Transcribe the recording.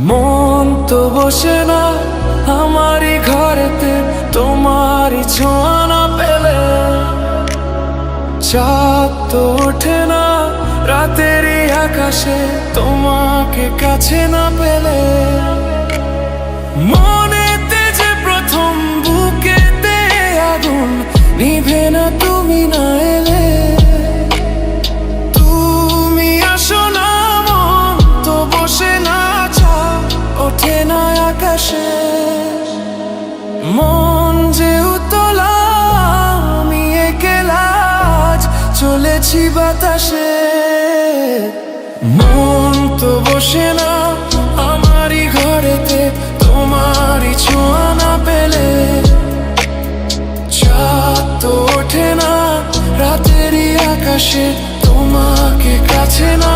মন তো বসে না আমারই ঘরেতে তোমারই ছোঁয়া না পেলে, চাঁদ তো ওঠে না রাতেরই আকাশে তোমাকে কাছে না পেলে। মনেতে যে প্রথম বুকেতে আগুন নিভে না তুমি না এলে, তুমি আসো না মন তো বসে না চাঁদ ওঠে না আকাশে। মন যে উতলা আমি একলা আজ চলেছি বাতাসে। মন তো বসে না আমারই ঘরেতে তোমারই ছোঁয়া না পেলে, চাঁদ তো ওঠে না রাতেরই আকাশে তোমাকে কাছে না